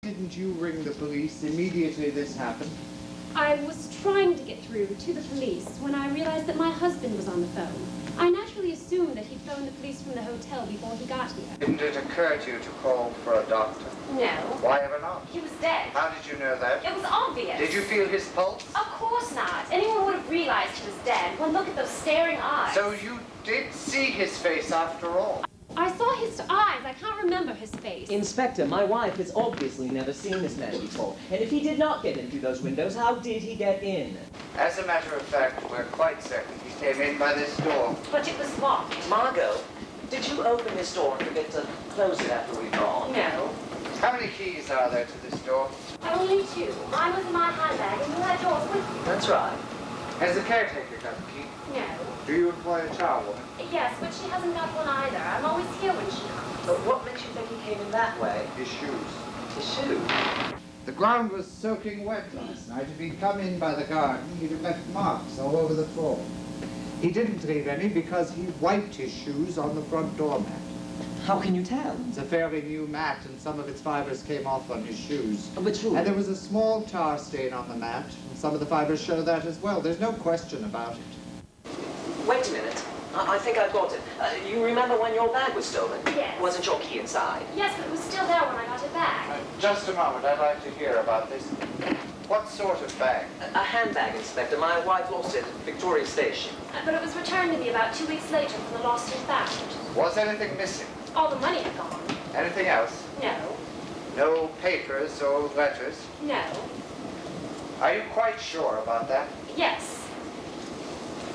Didn't you ring the police immediately this happened? I was trying to get through to the police when I realized that my husband was on the phone. I naturally assumed that he'd phoned the police from the hotel before he got here. Didn't it occur to you to call for a doctor? No. Why ever not? He was dead. How did you know that? It was obvious. Did you feel his pulse? Of course not. Anyone would have realized he was dead. One look at those staring eyes. So you did see his face after all? I saw his eyes. I can't remember his face. Inspector, my wife has obviously never seen this man before. And if he did not get in through those windows, how did he get in? As a matter of fact, we're quite certain he came in by this door. But it was locked. Margot, did you open this door and forget to close it after we've gone? No. How many keys are there to this door? Only two. Mine was in my handbag and you had yours with you. That's right. Has the caretaker got the key? No. Do you employ a charwoman? Yes, but she hasn't got one either. I'm always here when she comes. But what makes you think he came in that way? His shoes. His shoe? The ground was soaking wet last night. If he'd come in by the garden, he'd have left marks all over the floor. He didn't leave any because he wiped his shoes on the front doormat. How can you tell? It's a fairly new mat, and some of its fibers came off on his shoes. But truly. And there was a small tar stain on the mat, and some of the fibers show that as well. There's no question about it. Wait a minute. I think I've got it. You remember when your bag was stolen? Yes. Wasn't your key inside? Yes, but it was still there when I got it back. Just a moment. I'd like to hear about this. What sort of bag? A handbag, Inspector. My wife lost it at Victoria Station. But it was returned to me about 2 weeks later from the lost and found. Was anything missing? All the money had gone. Anything else? No. No papers or letters? No. Are you quite sure about that? Yes.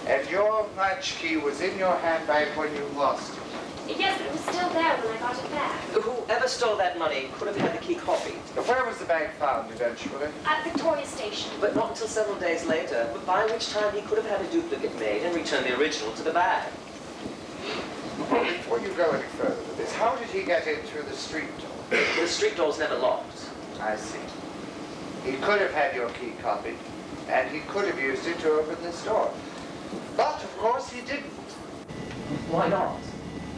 And your latchkey was in your handbag when you lost it? Yes, but it was still there when I got it back. Whoever stole that money could have had the key copied. But where was the bag found eventually? At Victoria Station. But not until several days later, by which time he could have had a duplicate made and returned the original to the bag. Well, before you go any further with this, how did he get in through the street door? The street door's never locked. I see. He could have had your key copied, and he could have used it to open this door. But, of course, he didn't. Why not?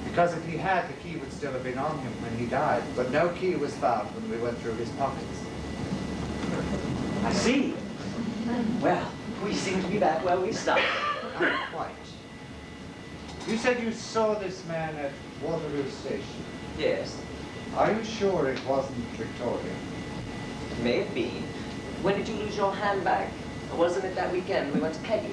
Because if he had, the key would still have been on him when he died. But no key was found when we went through his pockets. I see. Well, we seem to be back where we started. Not quite. You said you saw this man at Waterloo Station. Yes, Are you sure it wasn't Victoria? may have been. When did you lose your handbag? Wasn't it that weekend we went to Peggy's?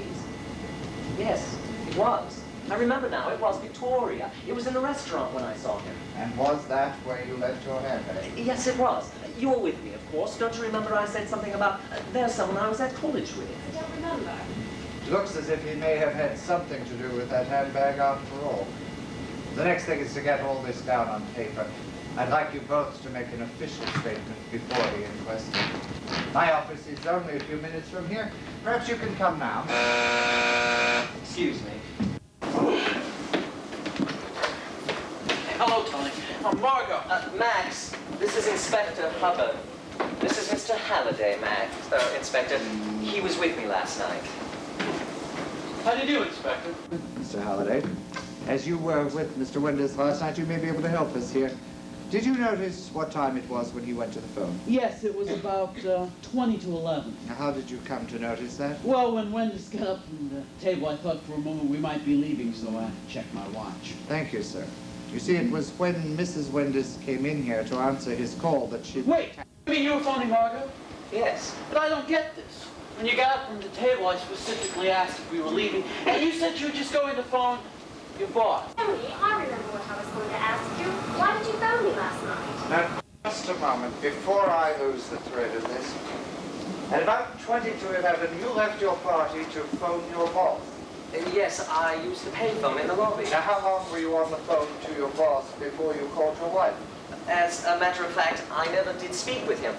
Yes, it was. I remember now, it was Victoria. It was in the restaurant when I saw him. And was that where you left your handbag? Yes, it was. You were with me, of course. Don't you remember I said something about there's someone I was at college with? I don't remember. It looks as if he may have had something to do with that handbag after all. The next thing is to get all this down on paper. I'd like you both to make an official statement before the inquest. My office is only a few minutes from here. Perhaps you can come now. Excuse me. Hello, Tony. I'm Margot. Max, this is Inspector Hubbard. This is Mr. Halliday, Max. Inspector, he was with me last night. How do you do, Inspector? Mr. Halliday, as you were with Mr. Wenders last night, you may be able to help us here. Did you notice what time it was when he went to the phone? Yes, it was about 20 to 11. Now, how did you come to notice that? Well, when Wenders got up from the table, I thought for a moment we might be leaving, so I checked my watch. Thank you, sir. You see, it was when Mrs. Wenders came in here to answer his call that she... Wait, you mean you were phoning Margot? Yes. But I don't get this. When you got up from the table, I specifically asked if we were leaving, and you said you were just going to phone your boss. Tony, I remember what I was going to ask you. Why did you phone me last night? Now, just a moment, before I lose the thread of this. At about 20 to 11, you left your party to phone your boss. Yes, I used the payphone in the lobby. Now, how long were you on the phone to your boss before you called your wife? As a matter of fact, I never did speak with him.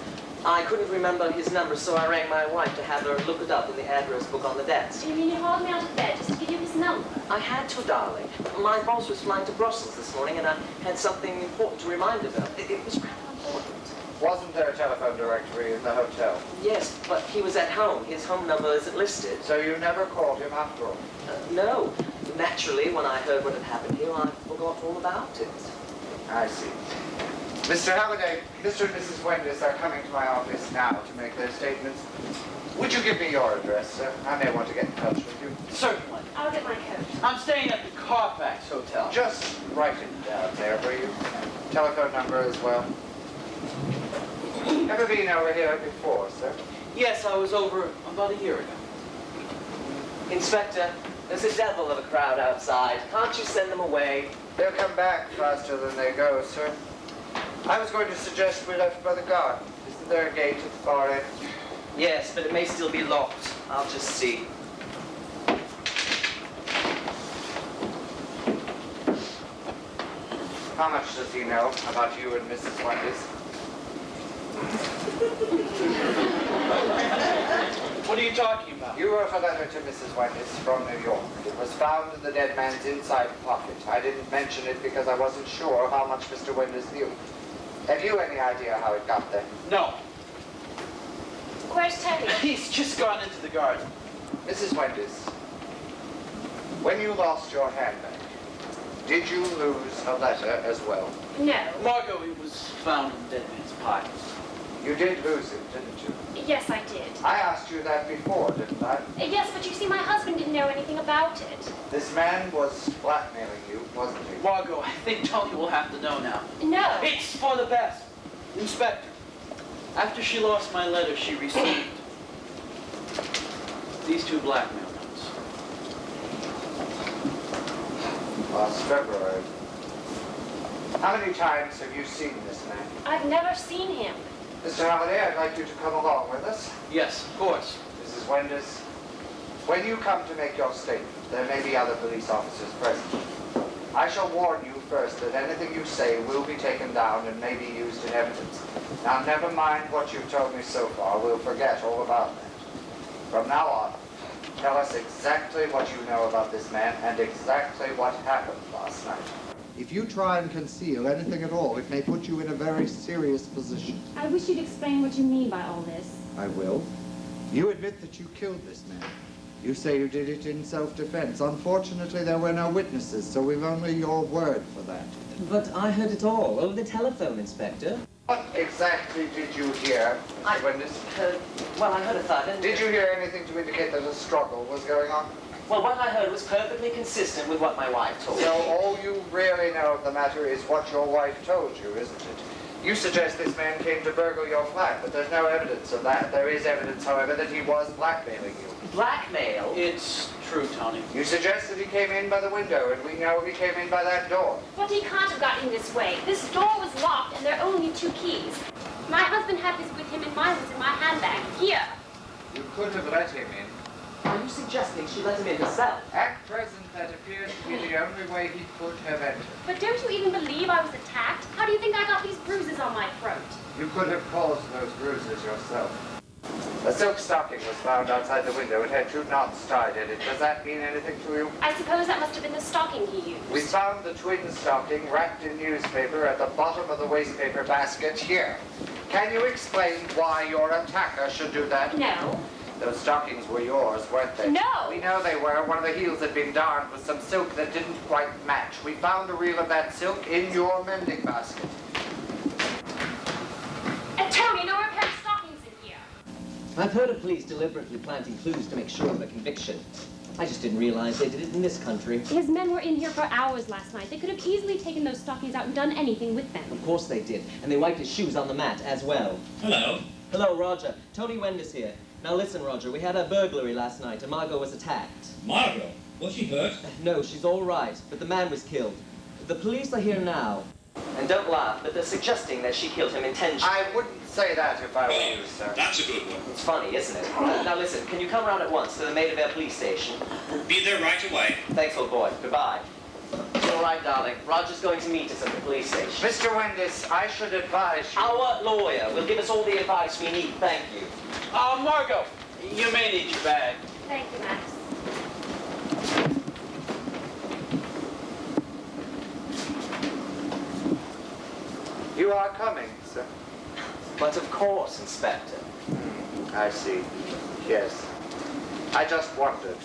I couldn't remember his number, so I rang my wife to have her look it up in the address book on the desk. You mean you hauled me out of bed just to give you his number? I had to, darling. My boss was flying to Brussels this morning, and I had something important to remind her of. It was rather important. Wasn't there a telephone directory in the hotel? Yes, but he was at home. His home number isn't listed. So you never called him after all? No. Naturally, when I heard what had happened here, I forgot all about it. I see. Mr. Halliday, Mr. and Mrs. Wenders are coming to my office now to make their statements. Would you give me your address, sir? I may want to get in touch with you. Certainly. I'll get my coat. I'm staying at the Carfax Hotel. Just write it down there, will you? Telephone number as well. Ever been over here before, sir? Yes, I was over about a year ago. Inspector, there's a devil of a crowd outside. Can't you send them away? They'll come back faster than they go, sir. I was going to suggest we left by the garden. Isn't there a gate at the far end? Yes, but it may still be locked. I'll just see. How much does he know about you and Mrs. Wenders? What are you talking about? You wrote a letter to Mrs. Wenders from New York. It was found in the dead man's inside pocket. I didn't mention it because I wasn't sure how much Mr. Wenders knew. Have you any idea how it got there? No. Where's Teddy? He's just gone into the garden. Mrs. Wenders, when you lost your handbag, did you lose a letter as well? No. Margot, it was found in the dead man's pocket. You did lose it, didn't you? Yes, I did. I asked you that before, didn't I? Yes, but you see, my husband didn't know anything about it. This man was blackmailing you, wasn't he? Margot, I think Tony will have to know now. No. It's for the best. Inspector, after she lost my letter, she received these 2 blackmail notes. Last February. How many times have you seen this man? I've never seen him. Mr. Halliday, I'd like you to come along with us. Yes, of course. Mrs. Wenders, when you come to make your statement, there may be other police officers present. I shall warn you first that anything you say will be taken down and may be used in evidence. Now, never mind what you've told me so far. We'll forget all about that. From now on, tell us exactly what you know about this man and exactly what happened last night. If you try and conceal anything at all, it may put you in a very serious position. I wish you'd explain what you mean by all this. I will. You admit that you killed this man. You say you did it in self-defense. Unfortunately, there were no witnesses, so we've only your word for that. But I heard it all over the telephone, Inspector. What exactly did you hear, Mr. Wenders? Well, I heard a thud and... Did you hear anything to indicate that a struggle was going on? Well, what I heard was perfectly consistent with what my wife told me. So all you really know of the matter is what your wife told you, isn't it? You suggest this man came to burgle your flat, but there's no evidence of that. There is evidence, however, that he was blackmailing you. Blackmail? It's true, Tony. You suggest that he came in by the window, and we know he came in by that door. But he can't have gotten this way. This door was locked, and there are only 2 keys. My husband had this with him, and mine was in my handbag. Here. You could have let him in. Are you suggesting she let him in herself? At present, that appears to be the only way he could have entered. But don't you even believe I was attacked? How do you think I got these bruises on my throat? You could have caused those bruises yourself. A silk stocking was found outside the window. It had 2 knots tied in it. Does that mean anything to you? I suppose that must have been the stocking he used. We found the twin stocking wrapped in newspaper at the bottom of the wastepaper basket here. Can you explain why your attacker should do that? No. Those stockings were yours, weren't they? No. We know they were. One of the heels had been darned with some silk that didn't quite match. We found a reel of that silk in your mending basket. Tony, no more pair of stockings in here. I've heard of police deliberately planting clues to make sure of a conviction. I just didn't realize they did it in this country. His men were in here for hours last night. They could have easily taken those stockings out and done anything with them. Of course they did, and they wiped his shoes on the mat as well. Hello. Hello, Roger. Tony Wenders here. Now listen, Roger, we had a burglary last night, and Margot was attacked. Margot? Was she hurt? No, she's all right, but the man was killed. The police are here now. And don't laugh, but they're suggesting that she killed him intentionally. I wouldn't say that if I were Well, you, sir. that's a good one. It's funny, isn't it? Now listen, can you come round at once to the Maidavale police station? Be there right away. Thanks, old boy. Goodbye. All right, darling. Roger's going to meet us at the police station. Mr. Wenders, I should advise you... Our lawyer will give us all the advice we need. Thank you. Margot, you may need your bag. Thank you, Max. You are coming, sir. But of course, Inspector. I see. Yes. I just wondered.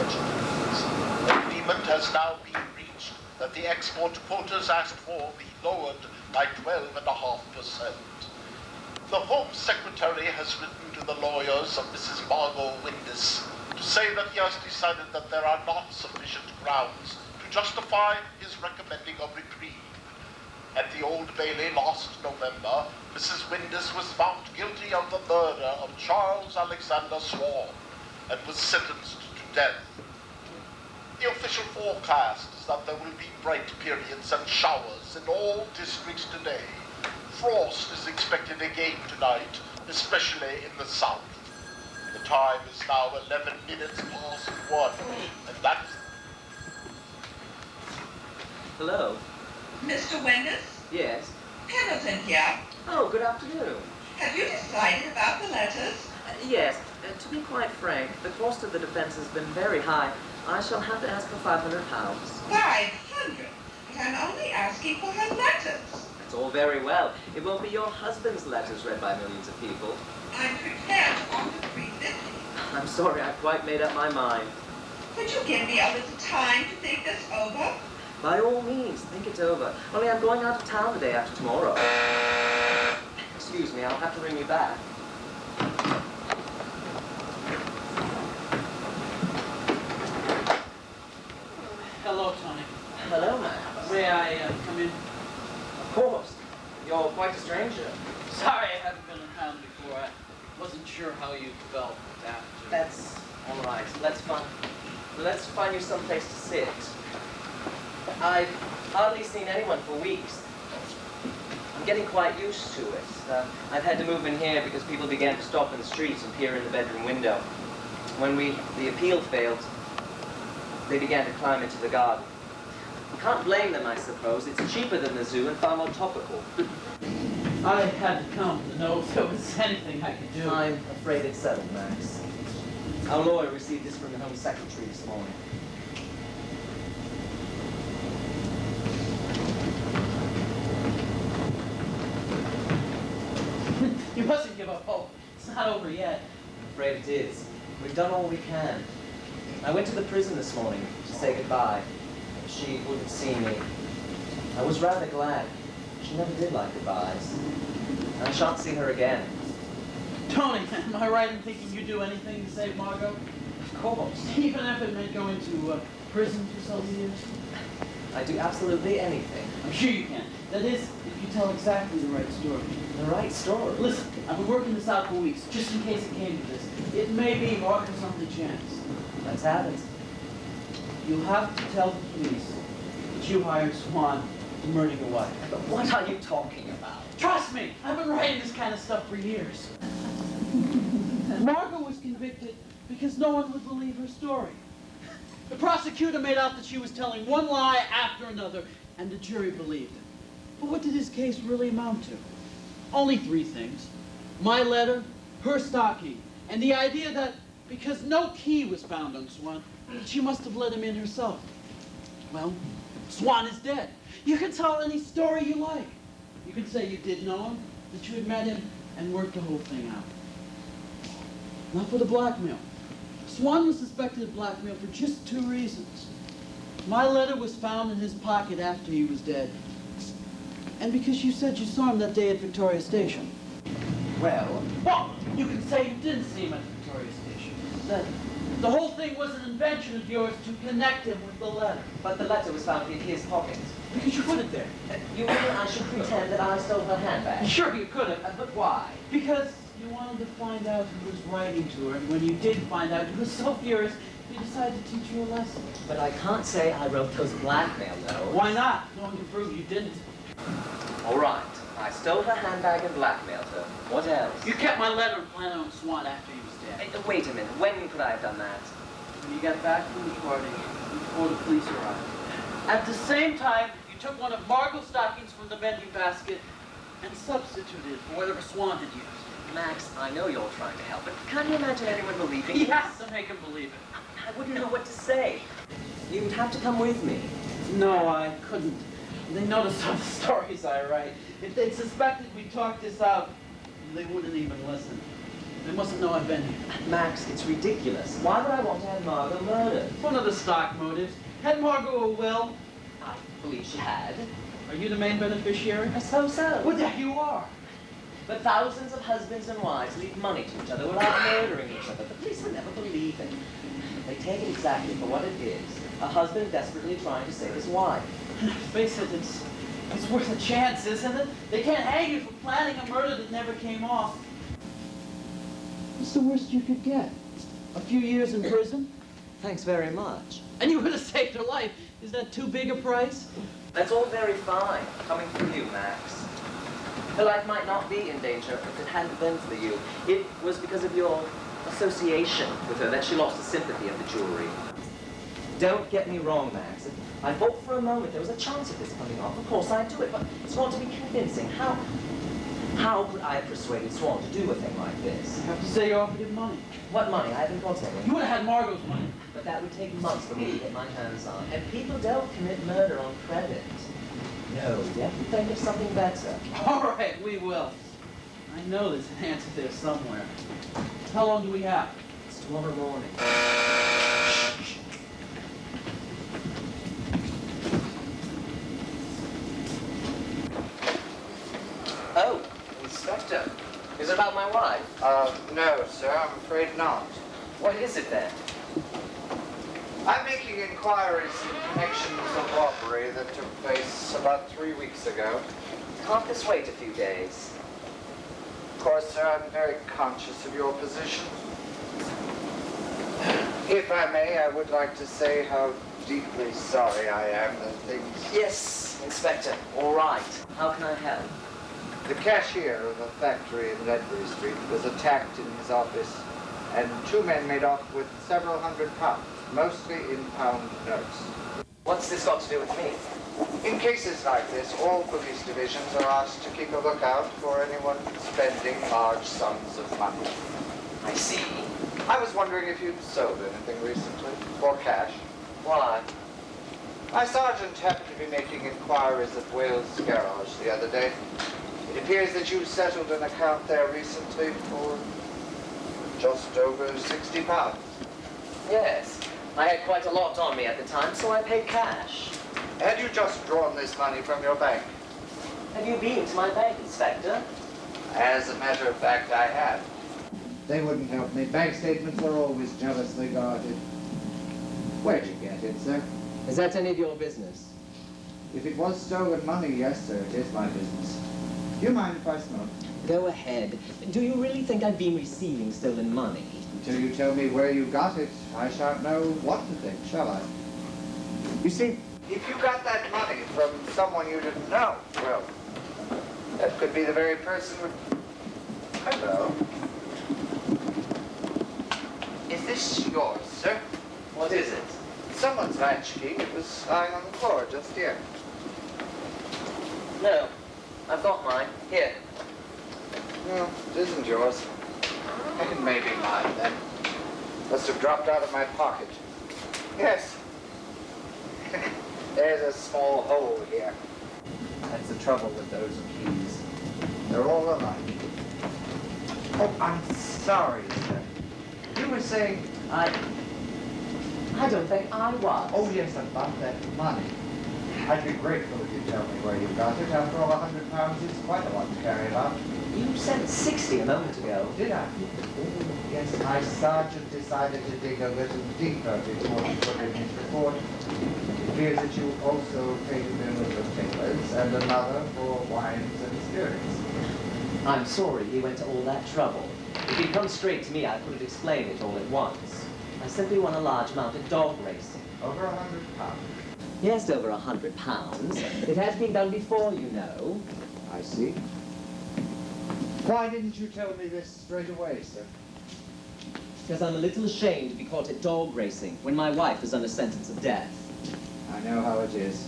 merchandise. Agreement has now been reached that the export quotas asked for be lowered by 12.5%. The Home Secretary has written to the lawyers of Mrs. Margot Windus to say that he has decided that there are not sufficient grounds to justify his recommending a reprieve. At the Old Bailey last November, Mrs. Windus was found guilty of the murder of Charles Alexander Swan and was sentenced to death. The official forecast is that there will be bright periods and showers in all districts today. Frost is expected again tonight, especially in the south. The time is now 11 minutes past 1, and that's... Hello? Mr. Wenders? Yes? Pendleton here. Oh, good afternoon. Have you decided about the letters? Yes, to be quite frank, the cost of the defense has been very high. I shall have to ask for £500. 500? But I'm only asking for her letters. That's all very well. It won't be your husband's letters read by millions of people. I'm prepared to offer 350. I'm sorry, I've quite made up my mind. Could you give me a little time to think this over? By all means, think it over. Only I'm going out of town the day after tomorrow. Excuse me, I'll have to ring you back. Hello, Tony. Hello, Max. May I come in? Of course. You're quite a stranger. Sorry I haven't been around before. I wasn't sure how you felt after. That's all right. Let's find you someplace to sit. I've hardly seen anyone for weeks. I'm getting quite used to it. I've had to move in here because people began to stop in the streets and peer in the bedroom window. When the appeal failed, they began to climb into the garden. You can't blame them, I suppose. It's cheaper than the zoo and far more topical. I had to come to know if there was anything I could do. I'm afraid it's settled, Max. Our lawyer received this from the Home Secretary this morning. You mustn't give up hope. It's not over yet. I'm afraid it is. We've done all we can. I went to the prison this morning to say goodbye. She wouldn't see me. I was rather glad. She never did like goodbyes. I shan't see her again. Tony, am I right in thinking you'd do anything to save Margot? Of course. Even if it meant going to prison for some years? I'd do absolutely anything. I'm sure you can. That is, if you tell exactly the right story. The right story? Listen, I've been working this out for weeks, just in case it came to this. It may be Marcus on the chance. Let's have it. You'll have to tell the police that you hired Swan to murder your wife. But what are you talking about? Trust me, I've been writing this kind of stuff for years. Margot was convicted because no one would believe her story. The prosecutor made out that she was telling one lie after another, and the jury believed it. But what did his case really amount to? Only 3 things. My letter, her stocking, and the idea that because no key was found on Swan, she must have let him in herself. Well, Swan is dead. You can tell any story you like. You can say you did know him, that you had met him, and worked the whole thing out. Not for the blackmail. Swan was suspected of blackmail for just 2 reasons. My letter was found in his pocket after he was dead. And because you said you saw him that day at Victoria Station. Well, You can say you didn't see him at Victoria Station. That the whole thing was an invention of yours to connect him with the letter. but the letter was found in his pocket. Because you put it there. You mean I should pretend that I stole her handbag? Sure, you could have. But why? Because you wanted to find out who was writing to her, and when you did find out, you were so furious, you decided to teach you a lesson. But I can't say I wrote those blackmail notes. Why not? No one can prove you didn't. All right. I stole her handbag and blackmailed her. What else? You kept my letter and planted on Swan after he was dead. Hey, wait a minute. When could I have done that? When you got back from the party, before the police arrived. At the same time, you took one of Margot's stockings from the mending basket and substituted it for whatever Swan had used. Max, I know you're trying to help, but can't you imagine anyone believing He you? has to make him believe it. I wouldn't know what to say. You'd have to come with me. No, I couldn't. They noticed all the stories I write. If they'd suspected we talked this out, they wouldn't even listen. They mustn't know I've been here. Max, it's ridiculous. Why would I want to have Margot murdered? One of the stock motives. Had Margot a will? I believe she had. Are you the main beneficiary? I suppose so. Well, yeah, you are. But thousands of husbands and wives leave money to each other without murdering each other. The police would never believe it. They take it exactly for what it is. A husband desperately trying to save his wife. Face it, it's worth a chance, isn't it? They can't hang you for planning a murder that never came off. What's the worst you could get? A few years in prison? Thanks very much. And you would have saved her life. Is that too big a price? That's all very fine, coming from you, Max. Her life might not be in danger if it hadn't been for you. It was because of your association with her that she lost the sympathy of the jury. Don't get me wrong, Max. I thought for a moment there was a chance of this coming off. Of course I'd do it, but it's going to be convincing. How could I have persuaded Swan to do a thing like this? You have to say you offered him money. What money? I haven't got any. You would have had Margot's money. But that would take months for me to get my hands on. And people don't commit murder on credit. No, you have to think of something better. All right, we will. I know there's an answer there somewhere. How long do we have? It's tomorrow morning. Oh, Inspector. Is it about my wife? No, sir, I'm afraid not. What is it then? I'm making inquiries in connection with a robbery that took place about 3 weeks ago. Can't this wait a few days? Of course, sir, I'm very conscious of your position. If I may, I would like to say how deeply sorry I am that things... Yes, Inspector. All right. How can I help? The cashier of a factory in Ledbury Street was attacked in his office, and 2 men made off with several £100s, mostly in pound notes. What's this got to do with me? In cases like this, all police divisions are asked to keep a lookout for anyone spending large sums of money. I see. I was wondering if you'd sold anything recently, for cash. Why? My sergeant happened to be making inquiries at Wales Garage the other day. It appears that you settled an account there recently for just over £60. Yes. I had quite a lot on me at the time, so I paid cash. Had you just drawn this money from your bank? Have you been to my bank, Inspector? As a matter of fact, I have. They wouldn't help me. Bank statements are always jealously guarded. Where'd you get it, sir? Is that any of your business? If it was stolen money, yes, sir, it is my business. Do you mind if I smoke? Go ahead. Do you really think I've been receiving stolen money? Until you tell me where you got it, I shan't know what to think, shall I? You see, if you got that money from someone you didn't know, well, that could be the very person with... Hello. Is this yours, sir? What is it? Someone's latchkey. It was lying on the floor just here. No. I've got mine. Here. No, it isn't yours. It may be mine, then. Must have dropped out of my pocket. Yes. There's a small hole here. That's the trouble with those keys. They're all alike. Oh, I'm sorry, sir. You were saying... I don't think I was. Oh, yes, about that money. I'd be grateful if you'd tell me where you got it. After all, £100 is quite a lot to carry about. You said 60 a moment ago. Did I? Yes, my sergeant decided to dig a little deeper before he put in his report. It appears that you also paid a bill for papers and another for wines and spirits. I'm sorry he went to all that trouble. If he'd come straight to me, I could have explained it all at once. I simply won a large amount at dog racing. Over £100. Yes, over £100. It has been done before, you know. I see. Why didn't you tell me this straight away, sir? Because I'm a little ashamed to be caught at dog racing when my wife is under sentence of death. I know how it is.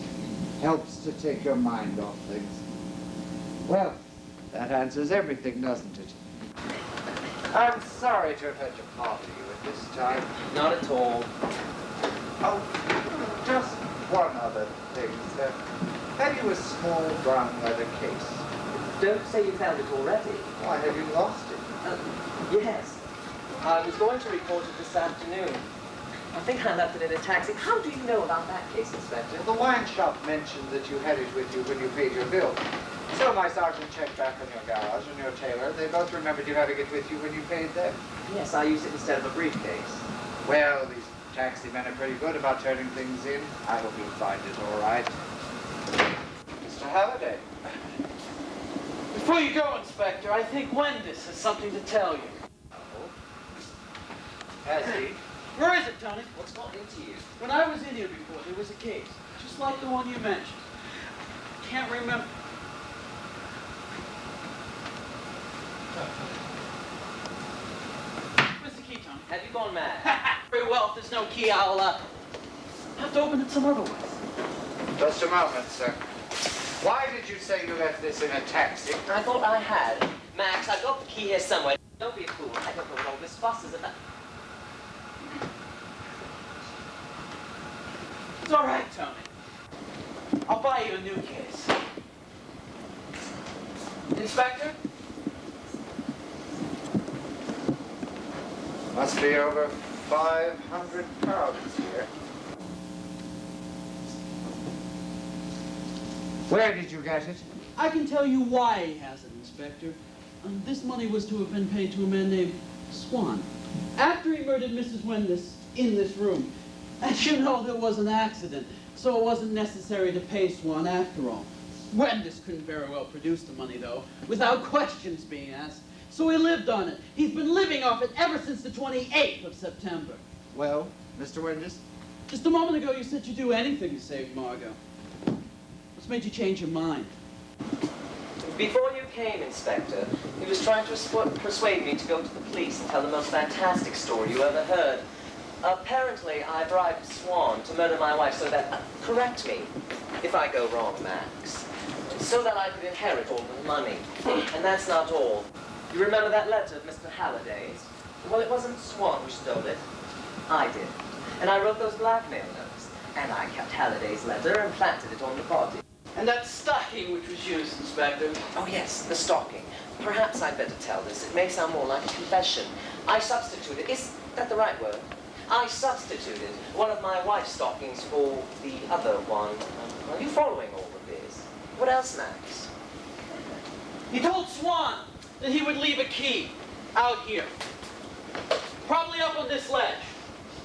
Helps to take your mind off things. Well, that answers everything, doesn't it? I'm sorry to have had to bother you at this time. Not at all. Oh, just one other thing, sir. Have you a small brown leather case? Don't say you found it already. Why have you lost it? Yes. I was going to report it this afternoon. I think I left it in a taxi. How do you know about that case, Inspector? The wine shop mentioned that you had it with you when you paid your bill. So my sergeant checked back on your garage and your tailor. They both remembered you having it with you when you paid them. Yes, I used it instead of a briefcase. Well, these taxi men are pretty good about turning things in. I hope you'll find it all right. Mr. Halliday. Before you go, Inspector, I think Wendis has something to tell you. Has he? Where is it, Tony? What's got into you? When I was in here before, there was a case, just like the one you mentioned. Can't remember. Where's the key, Tony? Have you gone mad? Very well, if there's no key, I'll have to open it some other way. Just a moment, sir. Why did you say you left this in a taxi? I thought I had. Max, I've got the key here somewhere. Don't be a fool. I don't know what all this fuss is about. It's all right, Tony. I'll buy you a new case. Inspector? Must be over 500 pounds here. Where did you get it? I can tell you why he has it, Inspector. This money was to have been paid to a man named Swan. After he murdered Mrs. Wendis in this room. As you know, there was an accident, so it wasn't necessary to pay Swan after all. Wendis couldn't very well produce the money, though, without questions being asked. So he lived on it. He's been living off it ever since the 28th of September. Well, Mr. Wendis? Just a moment ago, you said you'd do anything to save Margot. What's made you change your mind? Before you came, Inspector, he was trying to persuade me to go to the police and tell the most fantastic story you ever heard. Apparently, I bribed Swan to murder my wife so that, correct me if I go wrong, Max, so that I could inherit all the money. And that's not all. You remember that letter of Mr. Halliday's? Well, it wasn't Swan who stole it. I did. And I wrote those blackmail notes. And I kept Halliday's letter and planted it on the body. And that stocking which was used, Inspector. Oh, yes, the stocking. Perhaps I'd better tell this. It may sound more like a confession. I substituted, is that the right word? I substituted one of my wife's stockings for the other one. Are you following all of this? What else, Max? He told Swan that he would leave a key out here. Probably up on this ledge.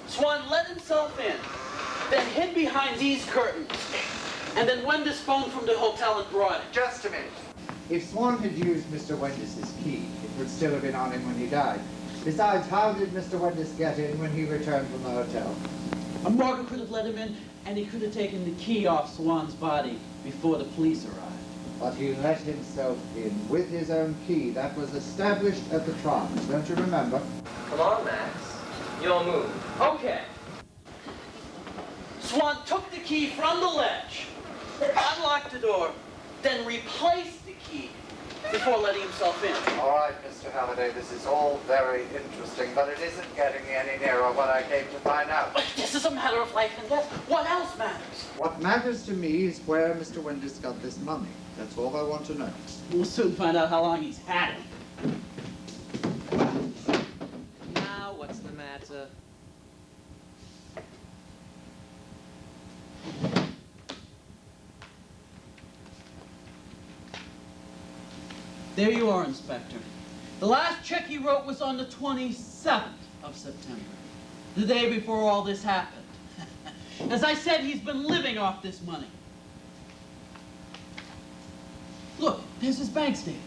Swan let himself in, then hid behind these curtains. And then Wendis phoned from the hotel and brought it. Just a minute. If Swan had used Mr. Wendis' key, it would still have been on him when he died. Besides, how did Mr. Wendis get in when he returned from the hotel? Margaret could have let him in, and he could have taken the key off Swan's body before the police arrived. But he let himself in with his own key. That was established at the trial. Don't you remember? Come on, Max. Your move. Okay. Swan took the key from the ledge, unlocked the door, then replaced the key before letting himself in. All right, Mr. Halliday, this is all very interesting, but it isn't getting me any nearer what I came to find out. But this is a matter of life and death. What else matters? What matters to me is where Mr. Wendis got this money. That's all I want to know. We'll soon find out how long he's had it. Now, what's the matter? There you are, Inspector. The last check he wrote was on the 27th of September, the day before all this happened. As I said, he's been living off this money. Look, there's his bank statement.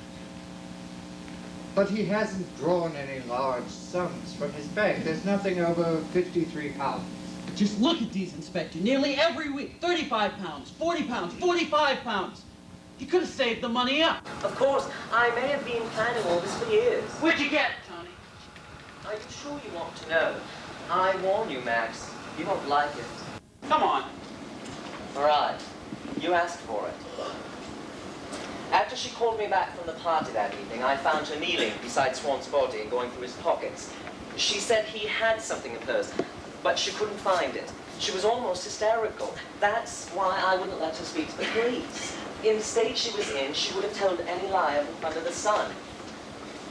But he hasn't drawn any large sums from his bank. There's nothing over 53 pounds. Just look at these, Inspector. Nearly every week, 35 pounds, 40 pounds, 45 pounds. He could have saved the money up. Of course, I may have been planning all this for years. Where'd you get it, Tony? Are you sure you want to know? I warn you, Max. You won't like it. Come on. All right. You asked for it. After she called me back from the party that evening, I found her kneeling beside Swan's body and going through his pockets. She said he had something of hers, but she couldn't find it. She was almost hysterical. That's why I wouldn't let her speak to the police. In the state she was in, she would have told any lie under the sun.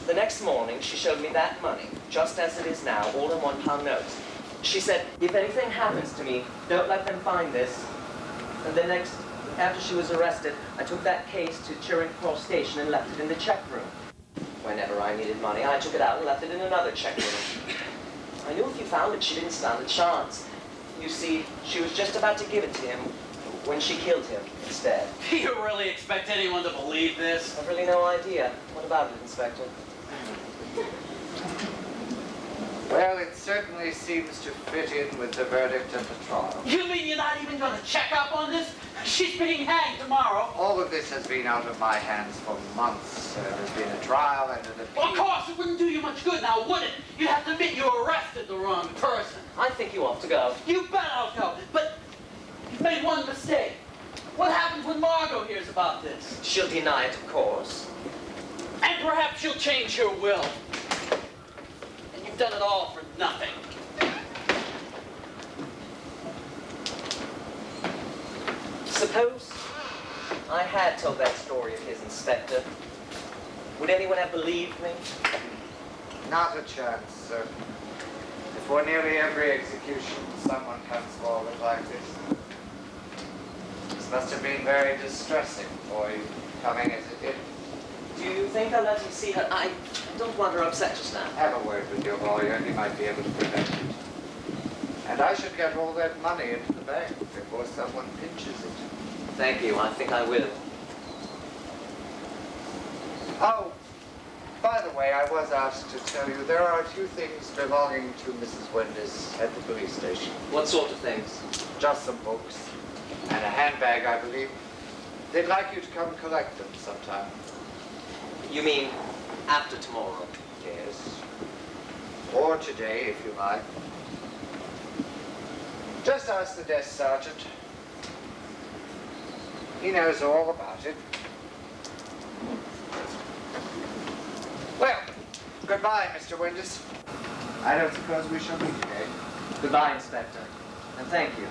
The next morning, she showed me that money, just as it is now, all in £1 notes. She said, if anything happens to me, don't let them find this. And the next, after she was arrested, I took that case to Charing Cross Station and left it in the check room. Whenever I needed money, I took it out and left it in another check room. I knew if you found it, she didn't stand a chance. You see, she was just about to give it to him when she killed him instead. Do you really expect anyone to believe this? I've really no idea. What about it, Inspector? Well, it certainly seems to fit in with the verdict of the trial. You mean you're not even going to check up on this? She's being hanged tomorrow. All of this has been out of my hands for months. There has been a trial and an appeal. Well, of course, it wouldn't do you much good now, would it? You'd have to admit you arrested the wrong person. I think you ought to go. You bet I'll go, but you've made one mistake. What happens when Margot hears about this? She'll deny it, of course. And perhaps she'll change her will. And you've done it all for nothing. Suppose I had told that story of his, Inspector. Would anyone have believed me? Not a chance, sir. Before nearly every execution, someone comes forward like this. This must have been very distressing for you, coming as it did. Do you think I'll let him see her? I don't want her upset just now. Have a word with your lawyer, and he might be able to prevent it. And I should get all that money into the bank before someone pinches it. Thank you. I think I will. Oh, by the way, I was asked to tell you there are a few things belonging to Mrs. Wendis at the police station. What sort of things? Just some books and a handbag, I believe. They'd like you to come collect them sometime. You mean after tomorrow? Yes. Or today, if you like. Just ask the desk sergeant. He knows all about it. Well, goodbye, Mr. Windus. I don't suppose we shall meet again. Goodbye, Inspector. And thank you.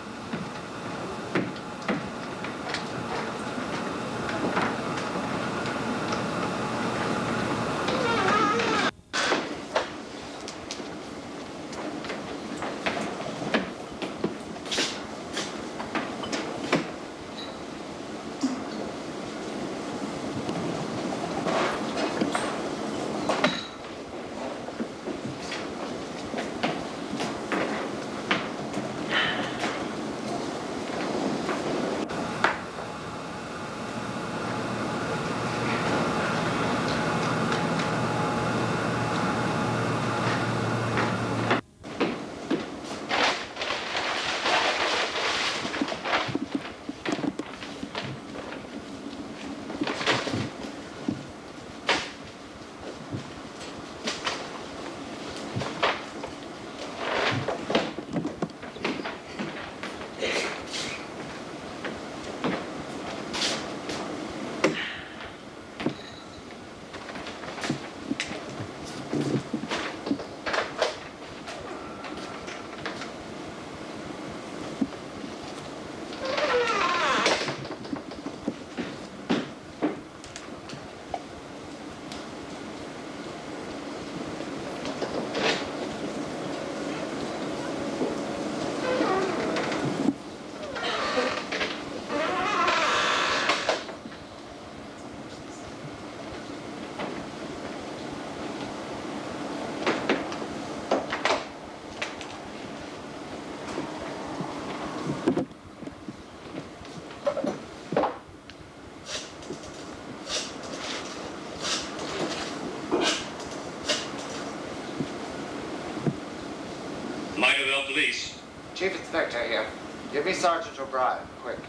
Police. Chief Inspector here. Give me Sergeant O'Brien, quick.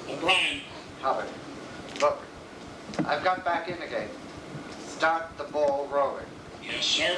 O'Brien. Howard. Look, I've got back in again. Start the ball rolling. Yes, sir.